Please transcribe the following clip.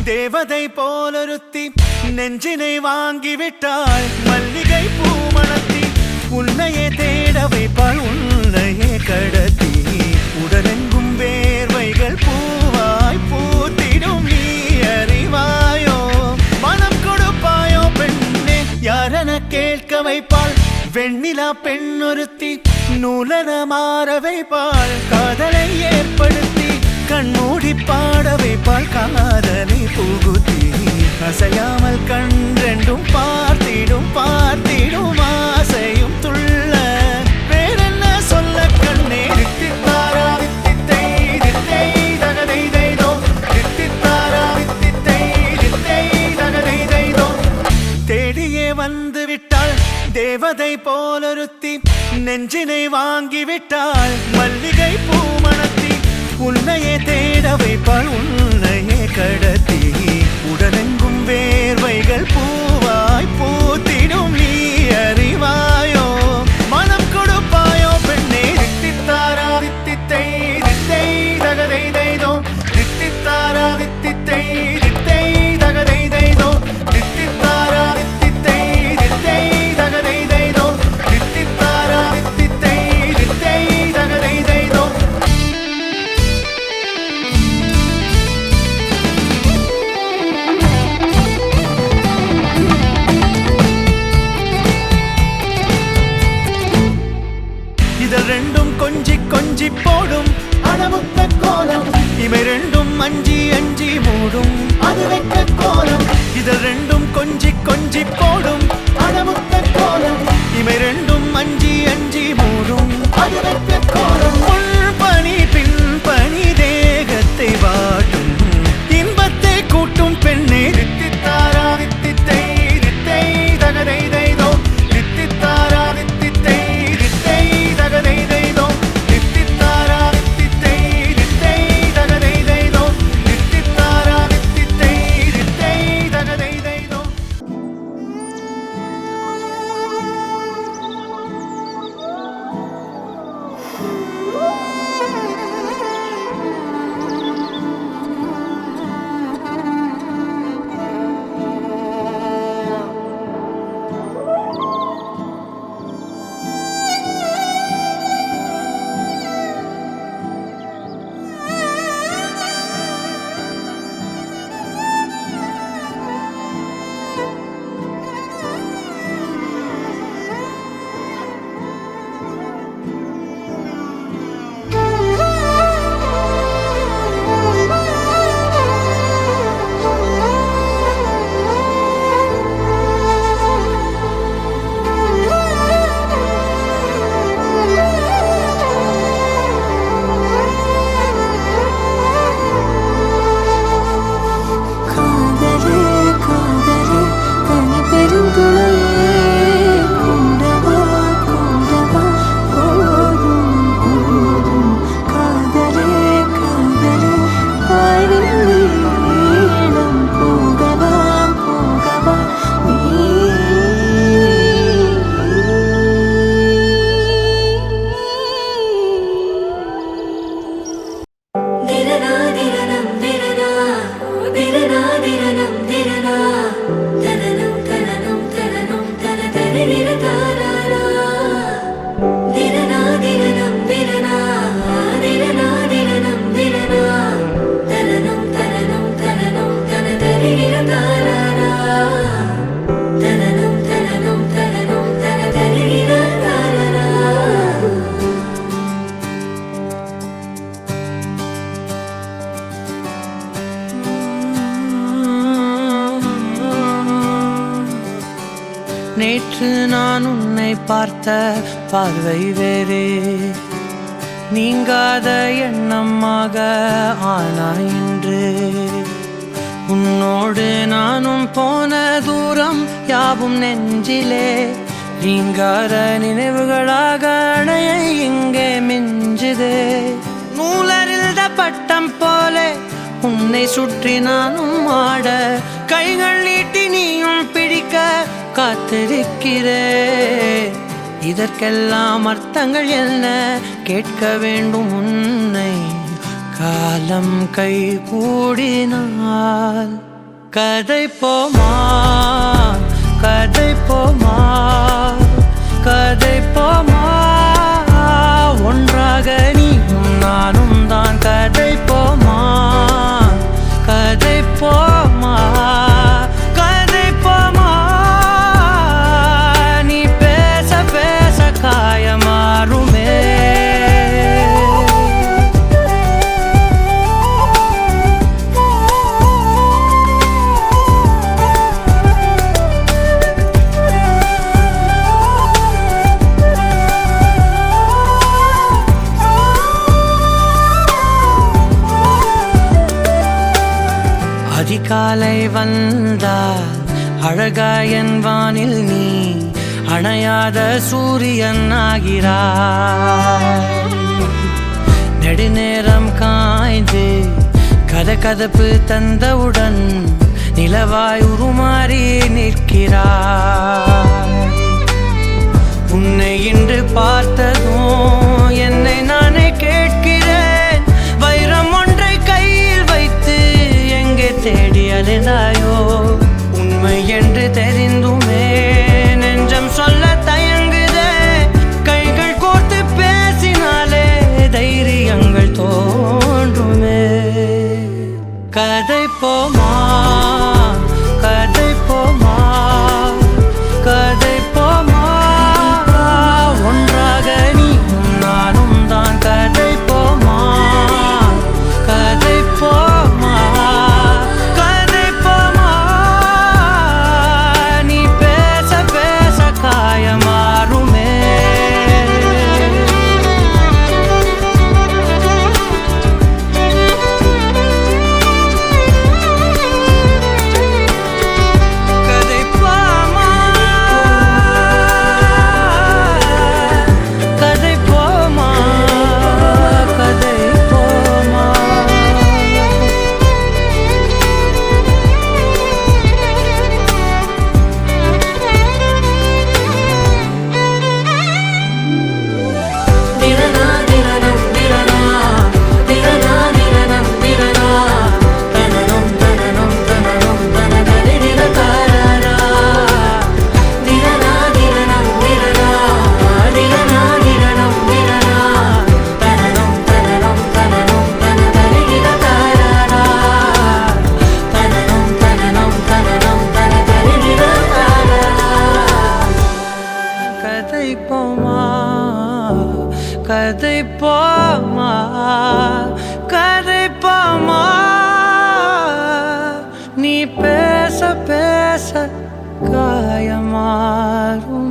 தேவதை போலொருத்தி நெஞ்சினை வாங்கிவிட்டாள். மல்லிகை பூமணத்தி உன்னையே தேட வைப்பாள். உன்னையே கடத்தி உடலெங்கும் வேர்வைகள் பூவாய் பூத்திடும். நீ அறிவாயோ மனம் கொடுப்பாயோ பெண்ணே யாரென கேட்க வைப்பாள். வெண்ணிலா பெண்ணொருத்தி நூலன மாற வைப்பாள். காதலை ஏற்படுத்தி கண்மூடி பாட வைப்பாள். காதலை புகுத்தி அசையாமல் கண்டெண்டும் பார்த்திடும் பார்த்திடும் ஆசையும் துள்ள. வேறென்ன சொல்ல கண்ணே தித்தித்தாரா தித்தித்தை தித்தை தகதை தைதோ தித்தித்தாரா தித்தித்தை தித்தை தகதை தைதோ. தேடியே வந்து விட்டாள் தேவதை போலொருத்தி நெஞ்சினை வாங்கிவிட்டாள். மல்லிகை பூமணத்தி உன்னையே தேட வைப்பாள். உன்னையே கடத்தி உடலெங்கும் வேர்வைகள் பூவாய் பூத்திடும். நீ அறிவாயோ மனம் கொடுப்பாயோ பெண்ணே தித்தித்தாரா தித்தித்தை தித்தை தகதை தைதோ தித்தித்தாரா தித்தித்தை தித்தை தகதை தைதோ தித்தித்தாரா தித்தித்தை தித்தை தகதை தைதோ தித்தித்தாரா தித்தித்தை தித்தை தகதை தைதோ. இதழ் ரெண்டும் கொஞ்சி கொஞ்சி போடும் அடமுத்த கோலம். இவை ரெண்டும் அஞ்சி அஞ்சி மூடும் அது வெட்ட கோலம். இதழ் ரெண்டும் கொஞ்சி கொஞ்சி போடும் அடமுத்த கோலம். இவை ரெண்டும் அஞ்சி அஞ்சி மூடும் அது வெட்ட கோலம். முன் பனி பின் பனி தேகத்தை வாட்டும் இன்பத்தை கூட்டும் பெண்ணே தித்தித்தாரா தித்தித்தை தித்தை தகதை தைதோ தித்தித்தாரா தித்தித்தை தித்தை தகதை தைதோ தித்தித்தாரா தித்தித்தை தித்தை தகதை தைதோ தித்தித்தாரா தித்தித்தை தித்தை தகதை தைதோ. நேற்று நான் உன்னை பார்த்த பார்வை வேறே நீங்காத எண்ணமாக ஆனாய் இன்று. உன்னோடு நானும் போன தூரம் யாவும் நெஞ்சிலே நீங்காத நினைவுகளாக அணைய இங்கே மிஞ்சுதே. நூலறிந்த பட்டம் போலே உன்னை சுற்றி நானும் ஆட கைகள் நீட்டி நீயும் பிடிக்க காத்திருக்கிறே. இதற்கெல்லாம் அர்த்தங்கள் என்ன கேட்க வேண்டும் உன்னை காலம் கை கூடினால். கதை போமா கதை போமா கதை போமா ஒன்றாக நீயும் நானும் தான் கதை போமா கதை போமா கதை போமா நீ பேச பேச காயமாறுமே அதிகாலை வந்தால் அழகாயன் வானில் நீ அணையாத சூரியன் ஆகிறாய் நெடுநேரம் காய்ந்து கதகதப்பு தந்தவுடன் நிலவாய் உருமாறி நிற்கிறாய் உன்னை இன்று பார்த்ததும் என்னை நானே கேட்கிறேன் வைரம் ஒன்றை கையில் வைத்து எங்கே தேடி அலைந்தாயோ உண்மை என்று தெரிந்துமே நெஞ்சம் சொல்ல தயங்குதே கைகள் கோர்த்து பேசினாலே தைரியங்கள் தோன்றுமே கதை போமா கதை போமா கதை போமா ஒன்றாக நீயும் நானும் தான் கதை போமா கதை போமா கதை போமா நீ பேச பேச காயமாறுமே கதை போமா கதை போமா கதை போமா திரனா திரனம் திரனா திரனா திரனம் திரனா தனனம் தனனம் தனனம் தனதரி நிரகாரா திரனா திரனம் திரனா திரனா திரனம் திரனா தனனம் தனனம் தனனம் தனதரி நிரகாரா தனனம் தனனம் தனனம் தனதரி நிரகாரா கதை போமா கதை போமா கதை போமா நீ பேச பேச காயமாறும்